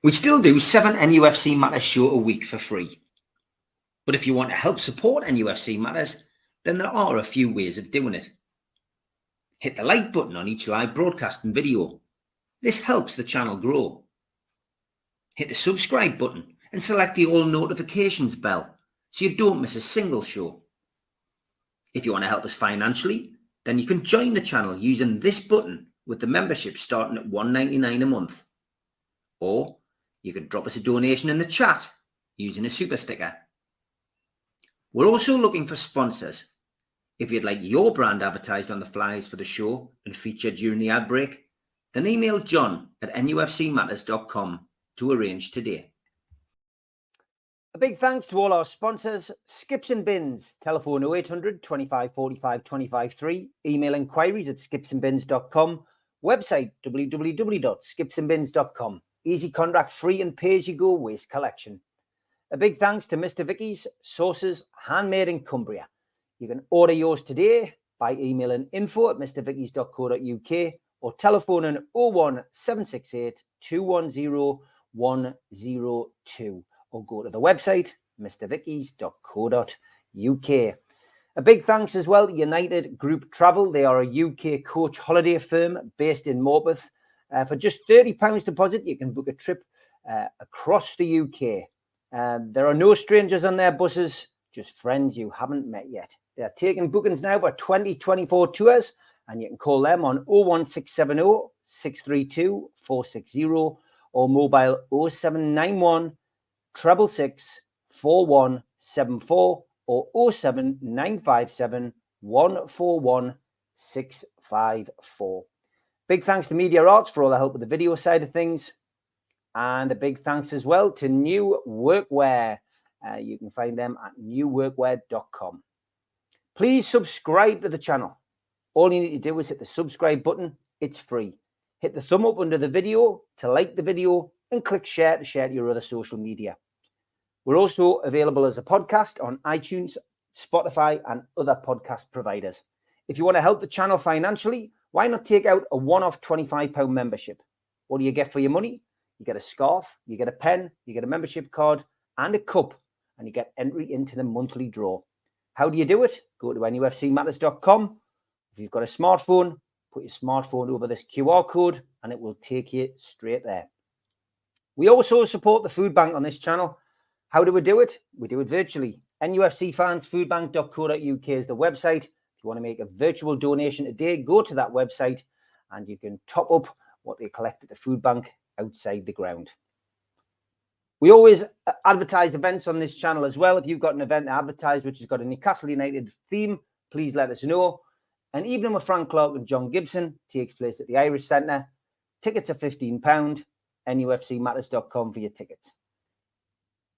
We still do 7 NUFC Matters show a week for free. But if you want to help support NUFC Matters, then there are a few ways of doing it. Hit the like button on each live broadcast and video. This helps the channel grow. Hit the subscribe button and select the all notifications bell so you don't miss a single show. If you want to help us financially, then you can join the channel using this button with the membership starting at $1.99 a month. Or you can drop us a donation in the chat using a super sticker. We're also looking for sponsors. If you'd like your brand advertised on the flyers for the show and featured during the ad break, then email john@nufcmatters.com to arrange today. A big thanks to all our sponsors: Skips and Bins, telephone 0800 25 45 25 3, email inquiries at skipsandbins.com, website www.skipsandbins.com, easy contract free and pay-as-you-go waste collection. A big thanks to Mr. Vicky's Sauces, handmade in Cumbria. You can order yours today by emailing info@mrvickies.co.uk or telephoning 01768 210 102 or go to the website mrvickies.co.uk. A big thanks as well to United Group Travel. They are a UK coach holiday firm based in Morpeth. For just £30 deposit, you can book a trip across the UK. There are no strangers on their buses, just friends you haven't met yet. They're taking bookings now for 2024 tours, and you can call them on 01670 632 460 or mobile 0791 666 4174 or 07957 141 654. Big thanks to Media Arts for all the help with the video side of things. And a big thanks as well to New Workwear. You can find them at newworkwear.com. Please subscribe to the channel. All you need to do is hit the subscribe button. It's free. Hit the thumb up under the video to like the video and click share to share to your other social media. We're also available as a podcast on iTunes, Spotify, and other podcast providers. If you want to help the channel financially, why not take out a one-off £25 membership? What do you get for your money? You get a scarf, you get a pen, you get a membership card and a cup, and you get entry into the monthly draw. How do you do it? Go to nufcmatters.com. If you've got a smartphone, put your smartphone over this QR code and it will take you straight there. We also support the food bank on this channel. How do we do it? We do it virtually. nufcfansfoodbank.co.uk is the website. If you want to make a virtual donation today, go to that website and you can top up what they collect at the food bank outside the ground. We always advertise events on this channel as well. If you've got an event to advertise which has got a Newcastle United theme, please let us know. An evening with Frank Clark and John Gibson takes place at the Irish Centre. Tickets are £15. nufcmatters.com for your tickets.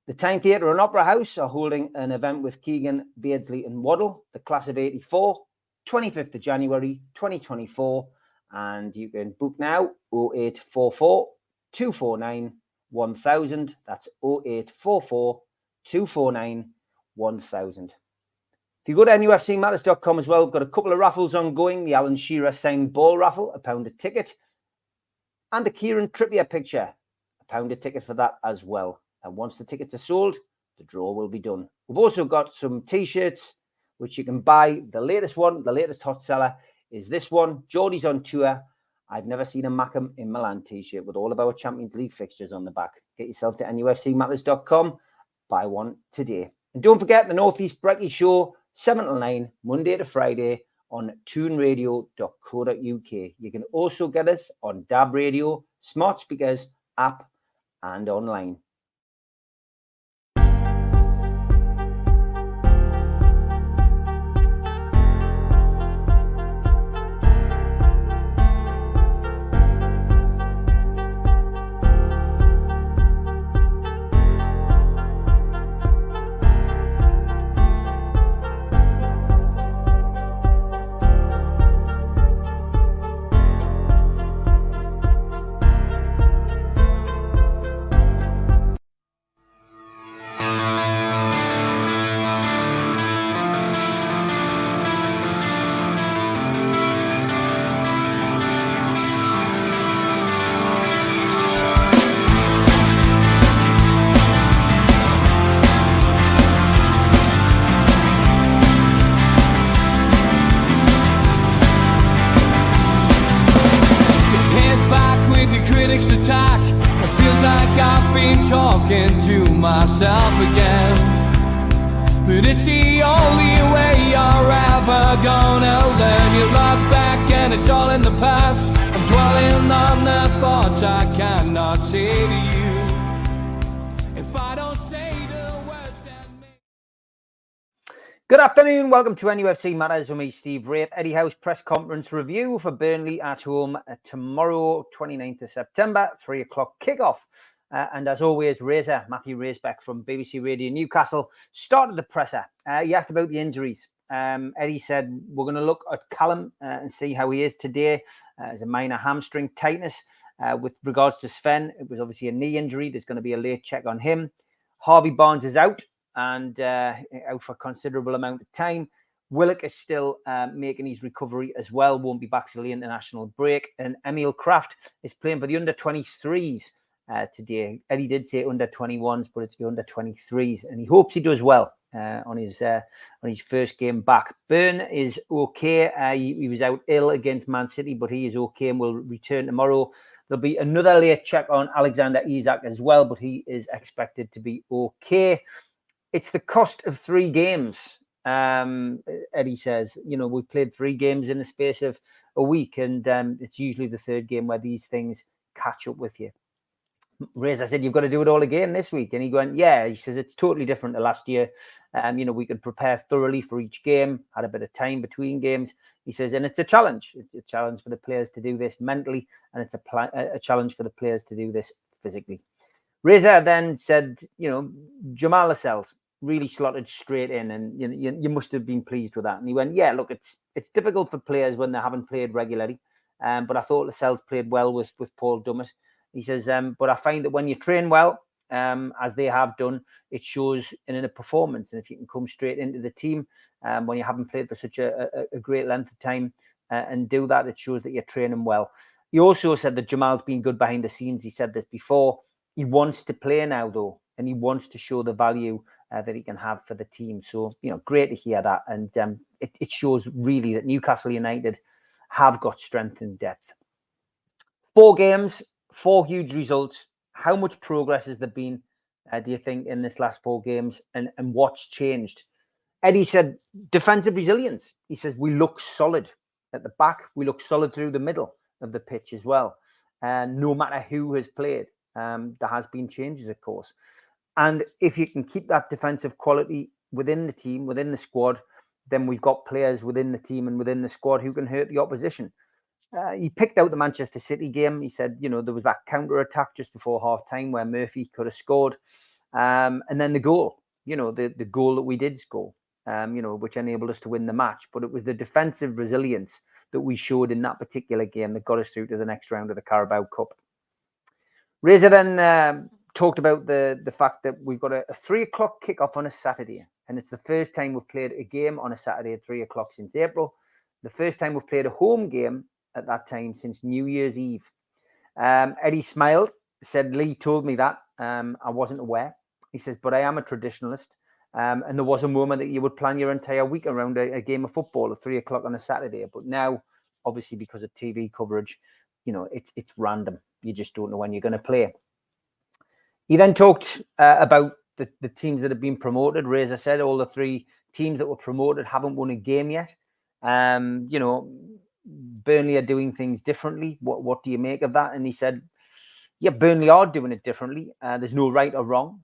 The Tyne Theatre and Opera House are holding an event with Keegan, Beardsley and Waddle, the class of 84, 25th of January 2024. And you can book now 0844 249 1000. That's 0844 249 1000. If you go to nufcmatters.com as well, we've got a couple of raffles ongoing. The Alan Shearer signed ball raffle, £1 a ticket. And the Kieran Trippier picture, £1 a ticket for that as well. And once the tickets are sold, the draw will be done. We've also got some T-shirts, which you can buy. The latest one, the latest hot seller, is this one. Geordie's on tour. I've never seen a Mackem in Milan t-shirt with all of our Champions League fixtures on the back. Get yourself to nufcmatters.com. Buy one today. And don't forget the Northeast Brekkie Show, 7 till 9, Monday to Friday on tuneradio.co.uk. You can also get us on DAB Radio, smart speakers, app, and online. been talking to myself again, but it's the only way you're ever gonna learn. You look back and it's all in the past. I'm dwelling on the thoughts I cannot say to you. If I don't say the words that make... Good afternoon. Welcome to NUFC Matters with me, Steve Wraith. Eddie Howe's press conference review for Burnley at home tomorrow, 29th of September, 3 o'clock kickoff. And as always, Matthew Racebeck from BBC Radio Newcastle started the presser. He asked about the injuries. Eddie said, we're going to look at Callum and see how he is today. As a minor hamstring tightness. With regards to Sven, it was obviously a knee injury. There's going to be a late check on him. Harvey Barnes is out and out for a considerable amount of time. Willock is still making his recovery as well. Won't be back till the international break. And Emil Kraft is playing for the under-23s today. Eddie did say under-21s, but it's the under-23s. And he hopes he does well on his first game back. Burn is okay. He was out ill against Man City, but he is okay and will return tomorrow. There'll be another late check on Alexander Isak as well, but he is expected to be okay. It's the cost of 3 games. Eddie says, we've played 3 games in the space of a week, and it's usually the 3rd game where these things catch up with you. Reza said, you've got to do it all again this week. And he went, yeah. He says, it's totally different to last year. We could prepare thoroughly for each game, had a bit of time between games. He says, and it's a challenge. It's a challenge for the players to do this mentally, and it's a challenge for the players to do this physically. Reza then said, Jamal Lascelles really slotted straight in, and you must have been pleased with that. And he went, yeah, look, it's difficult for players when they haven't played regularly. But I thought Lascelles played well with Paul Dummett. He says, but I find that when you train well, as they have done, it shows in a performance. And if you can come straight into the team when you haven't played for such a great length of time and do that, it shows that you're training well. He also said that Jamal's been good behind the scenes. He said this before. He wants to play now, though, and he wants to show the value that he can have for the team. So, great to hear that. And it shows really that Newcastle United have got strength and depth. 4 games, 4 huge results. How much progress has there been, do you think, in this last 4 games, and what's changed? Eddie said defensive resilience. He says we look solid at the back. We look solid through the middle of the pitch as well. And no matter who has played, there has been changes, of course. And if you can keep that defensive quality within the team, within the squad, then we've got players within the team and within the squad who can hurt the opposition. He picked out the Manchester City game. He said, there was that counter-attack just before half-time where Murphy could have scored. And then the goal, the goal that we did score, which enabled us to win the match. But it was the defensive resilience that we showed in that particular game that got us through to the next round of the Carabao Cup. Reza then talked about the fact that we've got a 3 o'clock kickoff on a Saturday. And it's the first time we've played a game on a Saturday at 3 o'clock since April. The first time we've played a home game at that time since New Year's Eve. Eddie smiled, said, Lee told me that. I wasn't aware. He says, but I am a traditionalist. And there was a moment that you would plan your entire week around a game of football at 3 o'clock on a Saturday. But now, obviously, because of TV coverage, it's random. You just don't know when you're going to play. He then talked about the teams that have been promoted. Reza said all the 3 teams that were promoted haven't won a game yet. Burnley are doing things differently. What do you make of that? And he said, yeah, Burnley are doing it differently. There's no right or wrong.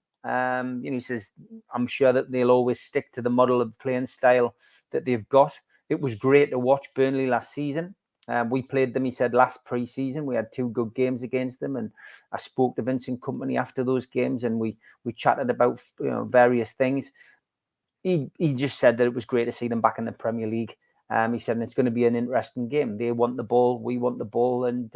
He says, I'm sure that they'll always stick to the model of playing style that they've got. It was great to watch Burnley last season. We played them, he said, last pre-season. We had 2 good games against them. And I spoke to Vincent Kompany after those games and we chatted about various things. He just said that it was great to see them back in the Premier League. He said, and it's going to be an interesting game. They want the ball, we want the ball, and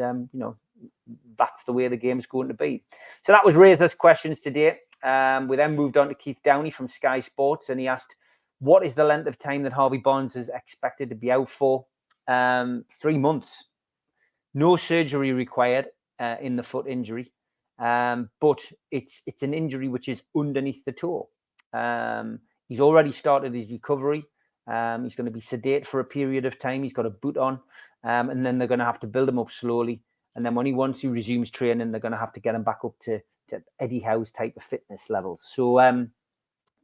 that's the way the game's going to be. So that was Reza's questions today. We then moved on to Keith Downey from Sky Sports, and he asked, what is the length of time that Harvey Barnes is expected to be out for? 3 months. No surgery required in the foot injury, but it's an injury which is underneath the toe. He's already started his recovery. He's going to be sedate for a period of time. He's got a boot on, and then they're going to have to build him up slowly. And then once he resumes training, they're going to have to get him back up to Eddie Howe's type of fitness levels. So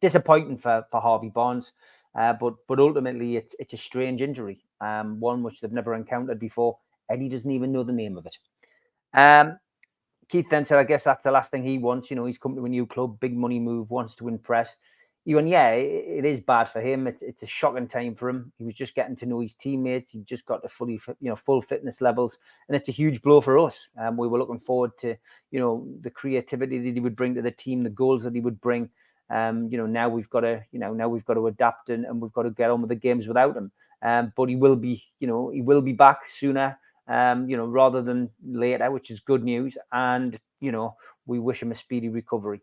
disappointing for Harvey Barnes, but ultimately it's a strange injury, one which they've never encountered before. Eddie doesn't even know the name of it. Keith then said, I guess that's the last thing he wants. He's come to a new club, big money move, wants to impress. He went, yeah, it is bad for him. It's a shocking time for him. He was just getting to know his teammates. He just got to full fitness levels, and it's a huge blow for us. We were looking forward to, the creativity that he would bring to the team, the goals that he would bring. Now we've got to adapt and we've got to get on with the games without him. But he will be back sooner, rather than later, which is good news. And, we wish him a speedy recovery.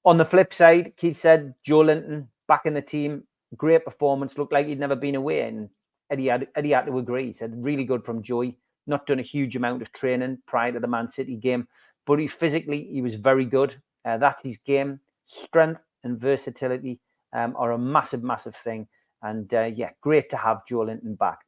On the flip side, Keith said, Joe Linton back in the team, great performance, looked like he'd never been away. And Eddie had to agree. He said, really good from Joey, not done a huge amount of training prior to the Man City game, but he was very good. That's his game. Strength and versatility are a massive, massive thing. And great to have Joe Linton back.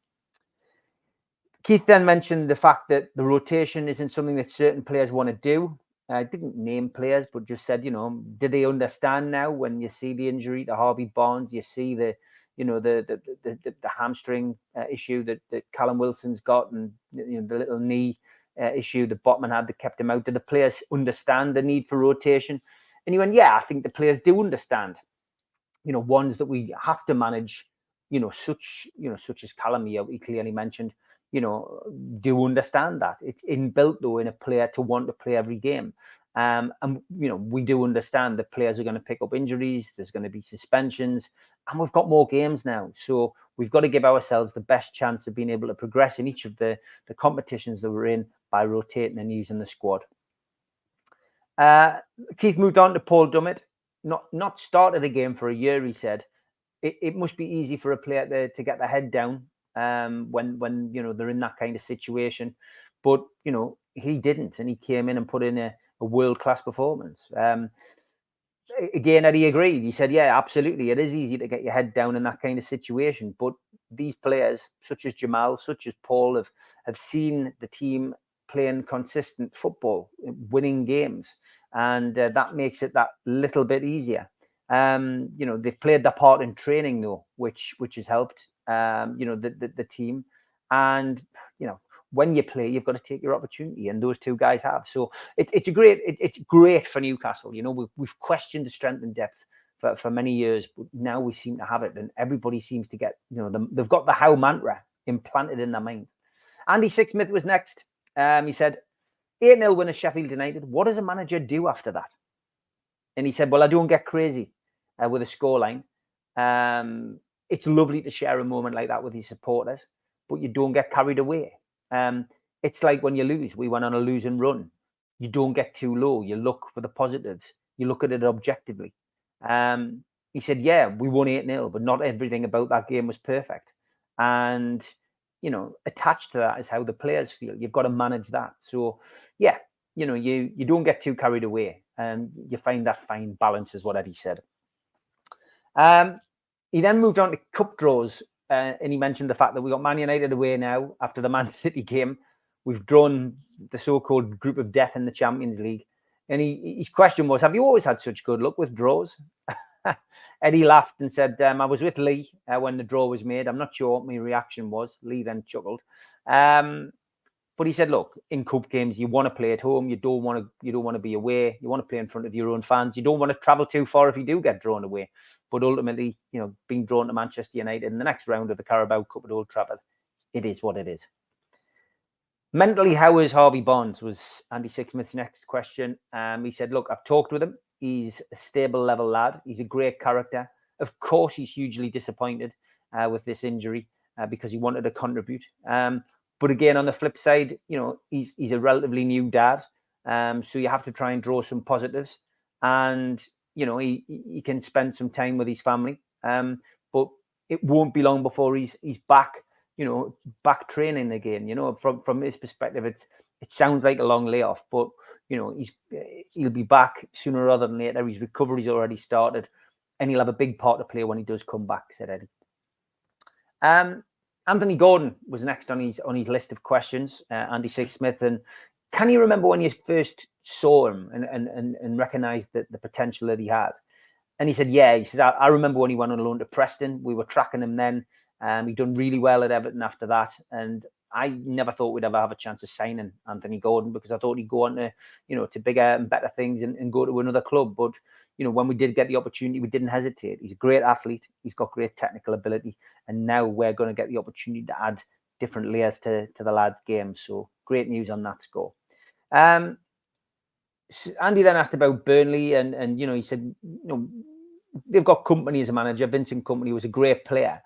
Keith then mentioned the fact that the rotation isn't something that certain players want to do. Didn't name players, but just said, do they understand now when you see the injury to Harvey Barnes, you see the hamstring issue that Callum Wilson's got, and the little knee issue that Botman had that kept him out. Do the players understand the need for rotation? And he went, yeah, I think the players do understand. Ones that we have to manage, such as Callum, he clearly mentioned, do understand that. It's inbuilt, though, in a player to want to play every game. And, we do understand that players are going to pick up injuries. There's going to be suspensions, and we've got more games now. So we've got to give ourselves the best chance of being able to progress in each of the competitions that we're in by rotating and using the squad. Keith moved on to Paul Dummett. Not started a game for a year, he said. It must be easy for a player to get their head down when they're in that kind of situation, but he didn't, and he came in and put in a world-class performance. Again, Eddie agreed. He said, yeah, absolutely, it is easy to get your head down in that kind of situation, but these players such as Jamal, such as Paul, have seen the team playing consistent football, winning games, and that makes it that little bit easier. They've played their part in training, though, which has helped the team. And when you play, you've got to take your opportunity, and those two guys have. So it's great for Newcastle. We've questioned the strength and depth for many years, but now we seem to have it, and everybody seems to get they've got the Howe mantra implanted in their mind. Andy Sixsmith was next. He said, 8-0 win at Sheffield United. What does a manager do after that? And he said, well, I don't get crazy with a scoreline. It's lovely to share a moment like that with your supporters, but you don't get carried away. It's like when you lose. We went on a losing run. You don't get too low. You look for the positives. You look at it objectively. He said, yeah, we won 8-0, but not everything about that game was perfect. And, attached to that is how the players feel. You've got to manage that. So, yeah, you don't get too carried away, and you find that fine balance, is what Eddie said. He then moved on to cup draws, and he mentioned the fact that we got Man United away now after the Man City game. We've drawn the so-called group of death in the Champions League. And his question was, have you always had such good luck with draws? Eddie laughed and said, I was with Lee when the draw was made. I'm not sure what my reaction was. Lee then chuckled. But he said, look, in cup games, you want to play at home. You don't want to be away. You want to play in front of your own fans. You don't want to travel too far if you do get drawn away. But ultimately, being drawn to Manchester United in the next round of the Carabao Cup at Old Trafford, it is what it is. Mentally, how is Harvey Barnes? Was Andy Sixsmith's next question. He said, look, I've talked with him. He's a stable level lad. He's a great character. Of course, he's hugely disappointed with this injury because he wanted to contribute. But again, on the flip side, he's a relatively new dad. So you have to try and draw some positives. And, he can spend some time with his family. But it won't be long before he's back, back training again. From his perspective, it sounds like a long layoff, but he'll be back sooner rather than later. His recovery's already started, and he'll have a big part to play when he does come back, said Eddie. Anthony Gordon was next on his list of questions. Andy Sixsmith, and can you remember when you first saw him and recognised the potential that he had? And he said, yeah. He said, I remember when he went on loan to Preston. We were tracking him then. He'd done really well at Everton after that. And I never thought we'd ever have a chance of signing Anthony Gordon, because I thought he'd go on to, to bigger and better things and go to another club. But, when we did get the opportunity, we didn't hesitate. He's a great athlete. He's got great technical ability. And now we're going to get the opportunity to add different layers to the lad's game. So great news on that score. Andy then asked about Burnley, and he said, they've got Company as a manager. Vincent Company was a great player.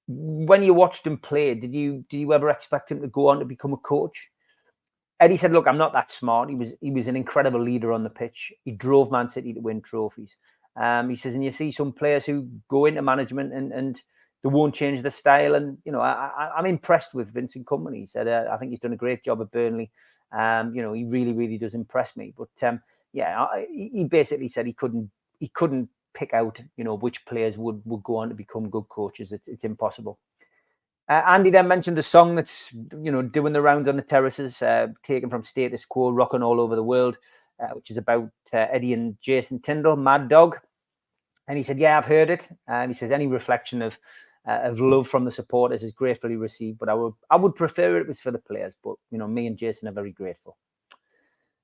When you watched him play, did you ever expect him to go on to become a coach? Eddie said, look, I'm not that smart. He was an incredible leader on the pitch. He drove Man City to win trophies. He says, and you see some players who go into management and they won't change the style. And, I'm impressed with Vincent Company. He said, I think he's done a great job at Burnley. He really, really does impress me. But he basically said he couldn't pick out, which players would go on to become good coaches. It's impossible. Andy then mentioned the song that's, doing the rounds on the terraces, taken from Status Quo, rocking all over the world, which is about Eddie and Jason Tyndall, Mad Dog. And he said, yeah, I've heard it. And he says, any reflection of love from the supporters is gratefully received, but I would prefer it was for the players. But, me and Jason are very grateful.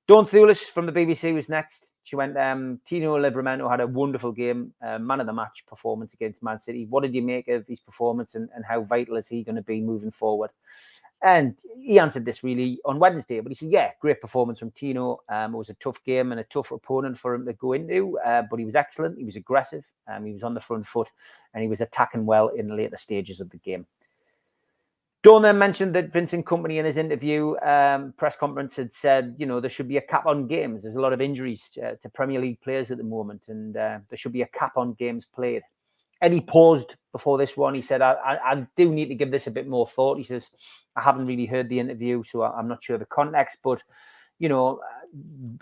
Dawn Thulis from the BBC was next. She went, Tino Livramento had a wonderful game, man of the match performance against Man City. What did you make of his performance, and how vital is he going to be moving forward? And he answered this really on Wednesday, but he said, yeah, great performance from Tino. It was a tough game and a tough opponent for him to go into, but he was excellent. He was aggressive. He was on the front foot, and he was attacking well in the later stages of the game. Dawn then mentioned that Vincent Company in his interview press conference had said, there should be a cap on games. There's a lot of injuries to Premier League players at the moment, and there should be a cap on games played. Eddie paused before this one. He said, I do need to give this a bit more thought. He says, I haven't really heard the interview, so I'm not sure the context, but,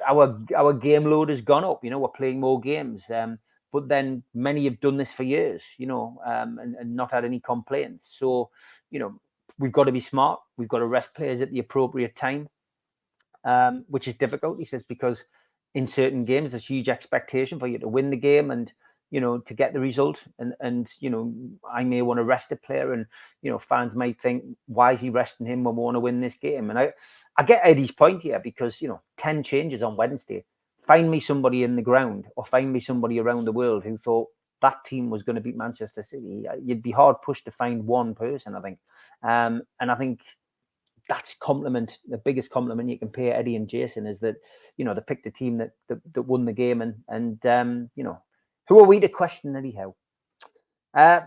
our game load has gone up. We're playing more games. But then many have done this for years, and not had any complaints. So, we've got to be smart. We've got to rest players at the appropriate time, which is difficult, he says, because in certain games, there's huge expectation for you to win the game and, to get the result. And I may want to rest a player, and, fans might think, why is he resting him when we want to win this game? And I get Eddie's point here, because, 10 changes on Wednesday. Find me somebody in the ground, or find me somebody around the world who thought that team was going to beat Manchester City. You'd be hard pushed to find one person, I think. And I think that's the biggest compliment you can pay Eddie and Jason, is that, they picked a team that won the game, and who are we to question Eddie Howe?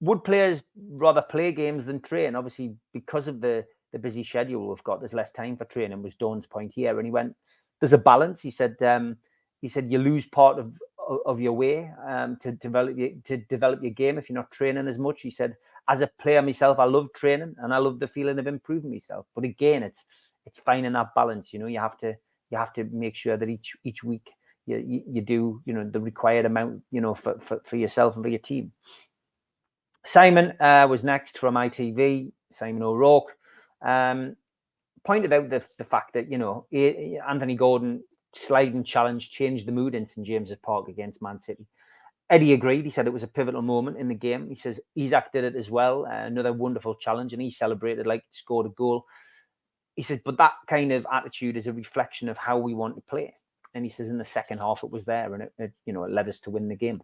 Would players rather play games than train? Obviously, because of the busy schedule we've got, there's less time for training, was Dawn's point here. And he went, there's a balance. He said you lose part of your way to develop your game if you're not training as much. He said, as a player myself, I love training and I love the feeling of improving myself. But again, it's finding that balance. You have to make sure that each week you do the required amount for yourself and for your team. Simon was next from ITV. Simon O'Rourke pointed out the fact that Anthony Gordon sliding challenge changed the mood in St James's Park against Man City. Eddie agreed. He said it was a pivotal moment in the game. He says Isaac did it as well. Another wonderful challenge, and he celebrated like he scored a goal. He said, but that kind of attitude is a reflection of how we want to play. And he says in the second half it was there, and it led us to win the game.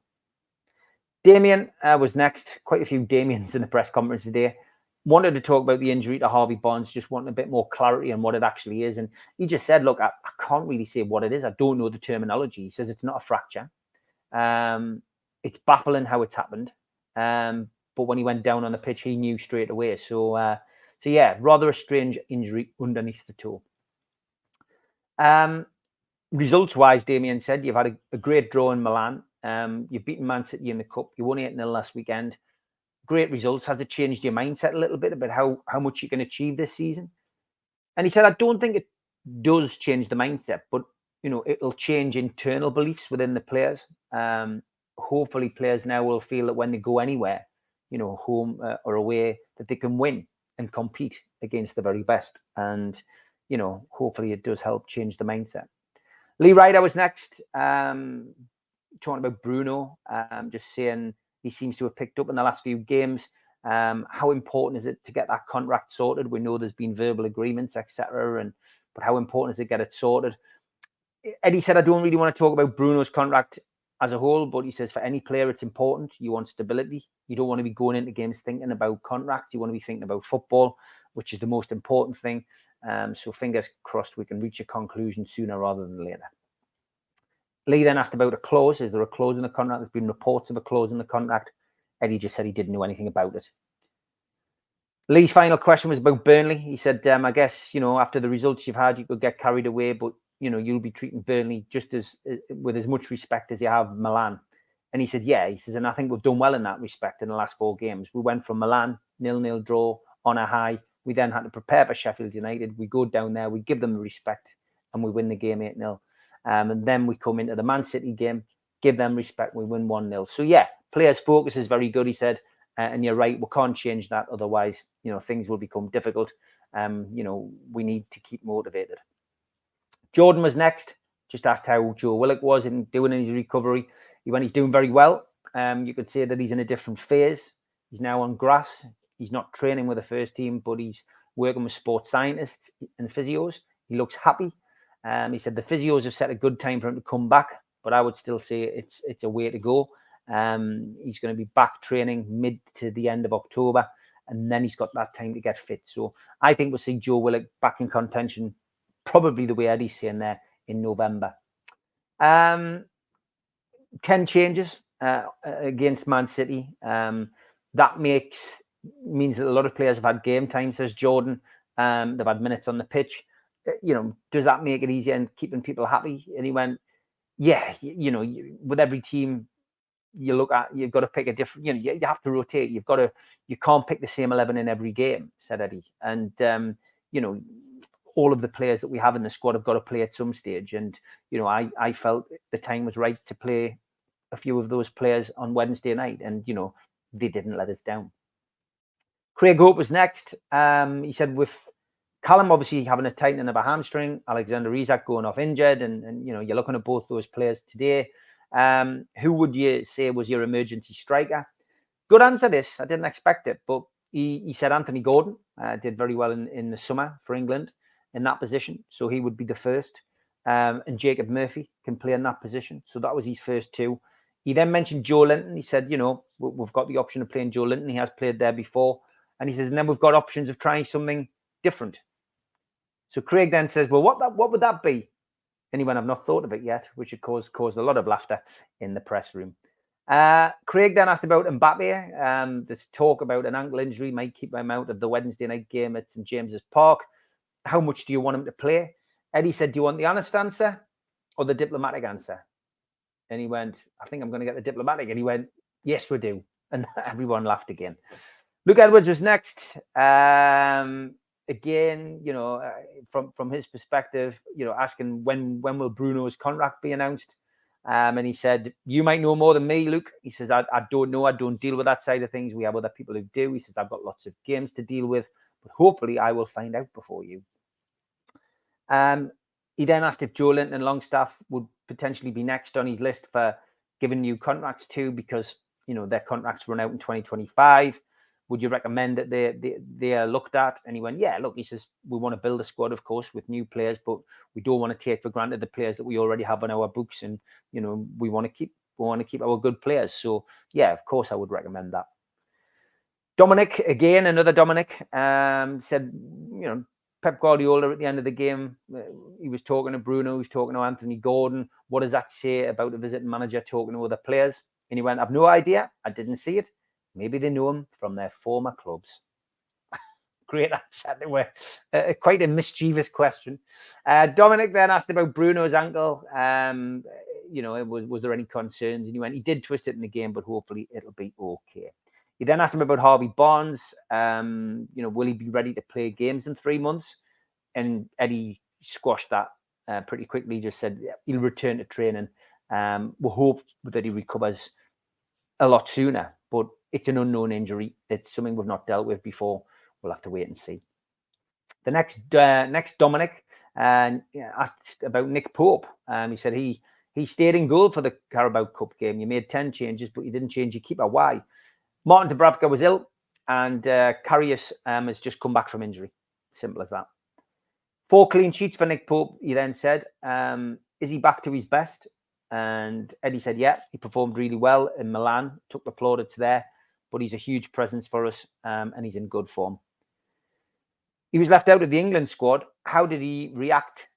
Damien was next. Quite a few Damiens in the press conference today. Wanted to talk about the injury to Harvey Barnes, just wanting a bit more clarity on what it actually is. And he just said, look, I can't really say what it is. I don't know the terminology. He says it's not a fracture. It's baffling how it's happened. But when he went down on the pitch, he knew straight away. So yeah, rather a strange injury underneath the toe. Results-wise, Damien said, you've had a great draw in Milan. You've beaten Man City in the Cup. You won 8-0 last weekend. Great results. Has it changed your mindset a little bit about how much you can achieve this season? And he said, I don't think it does change the mindset, but it'll change internal beliefs within the players. Hopefully players now will feel that when they go anywhere, home or away, that they can win and compete against the very best. And hopefully it does help change the mindset. Lee Ryder was next, talking about Bruno, just saying he seems to have picked up in the last few games. How important is it to get that contract sorted? We know there's been verbal agreements, etc. But how important is it to get it sorted? Eddie said, I don't really want to talk about Bruno's contract as a whole, but he says for any player, it's important. You want stability. You don't want to be going into games thinking about contracts. You want to be thinking about football, which is the most important thing. So fingers crossed we can reach a conclusion sooner rather than later. Lee then asked about a clause. Is there a clause in the contract? There's been reports of a clause in the contract. Eddie just said he didn't know anything about it. Lee's final question was about Burnley. He said, I guess, after the results you've had, you could get carried away, but, you'll be treating Burnley just with as much respect as you have Milan. And he said, yeah, he says, and I think we've done well in that respect in the last 4 games. We went from Milan, 0-0 draw on a high. We then had to prepare for Sheffield United. We go down there, we give them the respect, and we win the game 8-0. And then we come into the Man City game, give them respect, we win 1-0. So, yeah, players' focus is very good, he said. And you're right, we can't change that. Otherwise, things will become difficult. We need to keep motivated. Jordan was next. Just asked how Joe Willock was in doing his recovery. He's doing very well. You could say that he's in a different phase. He's now on grass. He's not training with the first team, but he's working with sports scientists and physios. He looks happy. He said the physios have set a good time for him to come back, but I would still say it's a way to go. He's going to be back training mid to the end of October, and then he's got that time to get fit. So I think we'll see Joe Willock back in contention, probably the way Eddie's saying there, in November. 10 changes against Man City. That means that a lot of players have had game time, says Jordan. They've had minutes on the pitch. Does that make it easier and keeping people happy? And he went, yeah, with every team you look at, you've got to pick a different, you have to rotate. You can't pick the same 11 in every game, said Eddie. And, all of the players that we have in the squad have got to play at some stage. And, I felt the time was right to play a few of those players on Wednesday night. And, they didn't let us down. Craig Hope was next. He said with Callum obviously having a tightening of a hamstring, Alexander Isak going off injured, and you're looking at both those players today. Who would you say was your emergency striker? Good answer this. I didn't expect it, but he said Anthony Gordon did very well in the summer for England in that position. So he would be the first. And Jacob Murphy can play in that position. So that was his first 2. He then mentioned Joe Linton. He said, we've got the option of playing Joe Linton. He has played there before. And he says, and then we've got options of trying something different. So Craig then says, well, what would that be? And he went, I've not thought of it yet, which had caused a lot of laughter in the press room. Craig then asked about Mbappe. There's talk about an ankle injury might keep him out of the Wednesday night game at St James's Park. How much do you want him to play? Eddie said, do you want the honest answer or the diplomatic answer? And he went, I think I'm going to get the diplomatic. And he went, yes, we do. And everyone laughed again. Luke Edwards was next. Again, from his perspective, asking when will Bruno's contract be announced? And he said, you might know more than me, Luke. He says, I don't know. I don't deal with that side of things. We have other people who do. He says, I've got lots of games to deal with, but hopefully I will find out before you. He then asked if Joe Linton and Longstaff would potentially be next on his list for giving new contracts to, because, their contracts run out in 2025. Would you recommend that they are looked at? And he went, yeah, look, he says, we want to build a squad, of course, with new players, but we don't want to take for granted the players that we already have on our books. And, we want to keep our good players. So, yeah, of course, I would recommend that. Dominic, again, another Dominic, said, Pep Guardiola at the end of the game, he was talking to Bruno, he was talking to Anthony Gordon. What does that say about a visiting manager talking to other players? And he went, I've no idea. I didn't see it. Maybe they know him from their former clubs. Great answer. Quite a mischievous question. Dominic then asked about Bruno's ankle. Was there any concerns? And he went, he did twist it in the game, but hopefully it'll be okay. He then asked him about Harvey Barnes. Will he be ready to play games in 3 months? And Eddie squashed that pretty quickly. He just said he'll return to training. We'll hope that he recovers a lot sooner, but it's an unknown injury. It's something we've not dealt with before. We'll have to wait and see. The next Dominic asked about Nick Pope. He said he stayed in goal for the Carabao Cup game. You made 10 changes, but you didn't change your keeper. Why? Martin Dubravka was ill, and Karius has just come back from injury. Simple as that. 4 clean sheets for Nick Pope, he then said. Is he back to his best? And Eddie said, yeah, he performed really well in Milan, took the plaudits there, but he's a huge presence for us, and he's in good form. He was left out of the England squad. How did he react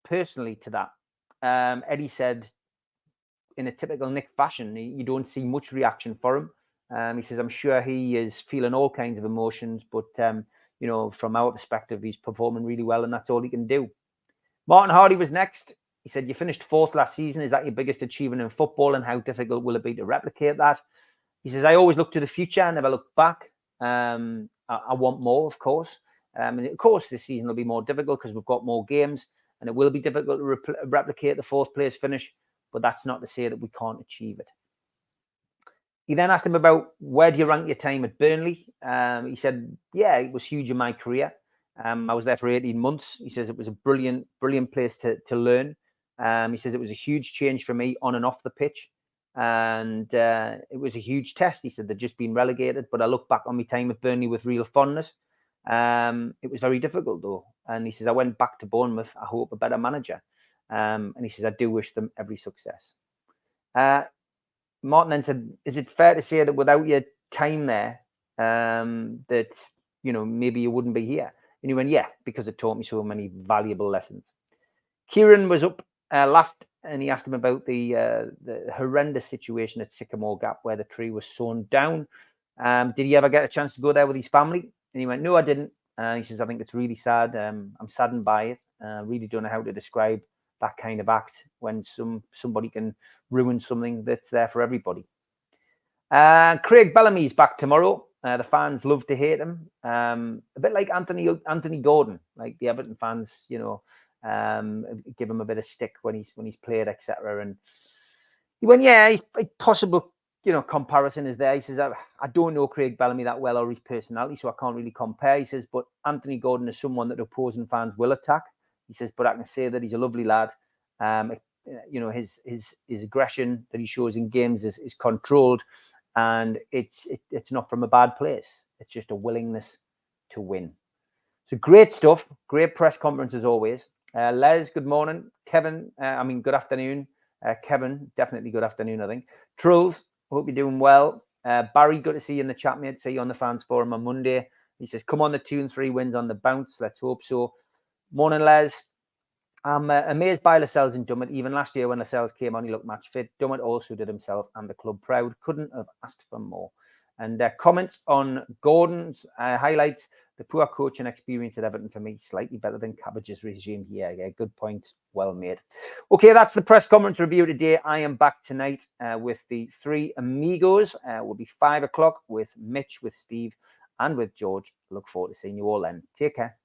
personally to that? Eddie said, in a typical Nick fashion, you don't see much reaction for him. He says, I'm sure he is feeling all kinds of emotions, but, you know, from our perspective, he's performing really well, and that's all he can do. Martin Hardy was next. He said, you finished 4th last season. Is that your biggest achievement in football, and how difficult will it be to replicate that? He says, I always look to the future, I never look back. I want more, of course. And of course, this season will be more difficult because we've got more games, and it will be difficult to replicate the 4th place finish, but that's not to say that we can't achieve it. He then asked him about, where do you rank your time at Burnley? He said, yeah, it was huge in my career. I was there for 18 months. He says it was a brilliant place to learn. He says it was a huge change for me on and off the pitch. And it was a huge test. He said they'd just been relegated, but I look back on my time at Burnley with real fondness. It was very difficult though. And he says, I went back to Bournemouth. I hope a better manager. And he says, I do wish them every success. Martin then said, is it fair to say that without your time there, that, you know, maybe you wouldn't be here? And he went, yeah, because it taught me so many valuable lessons. Kieran was up last, and he asked him about the horrendous situation at Sycamore Gap where the tree was sawn down. Did he ever get a chance to go there with his family? And he went, no, I didn't. He says, I think it's really sad. I'm saddened by it. Really don't know how to describe that kind of act when somebody can ruin something that's there for everybody. Craig Bellamy's back tomorrow. The fans love to hate him. A bit like Anthony Gordon, like the Everton fans, you know, give him a bit of stick when he's played, etc. And he went, yeah, possible, you know, comparison is there. He says, I don't know Craig Bellamy that well or his personality, so I can't really compare. He says, but Anthony Gordon is someone that opposing fans will attack. He says, but I can say that he's a lovely lad. You know, his aggression that he shows in games is controlled, and it's not from a bad place. It's just a willingness to win. So great stuff. Great press conference as always. Les, good morning. Kevin, good afternoon. Kevin, definitely good afternoon, I think. Trulls, hope you're doing well. Barry, good to see you in the chat, mate. See you on the fans forum on Monday. He says, come on, the 2 and 3 wins on the bounce. Let's hope so. Morning, Les. I'm amazed by Lascelles and Dummett. Even last year when Lascelles came on, he looked match fit. Dummett also did himself and the club proud. Couldn't have asked for more. And comments on Gordon's highlights. The poor coaching experience at Everton for me, slightly better than Cabbage's regime here. Yeah, good point. Well made. Okay, that's the press conference review today. I am back tonight with the 3 amigos. Will be 5 o'clock with Mitch, with Steve, and with George. Look forward to seeing you all then. Take care.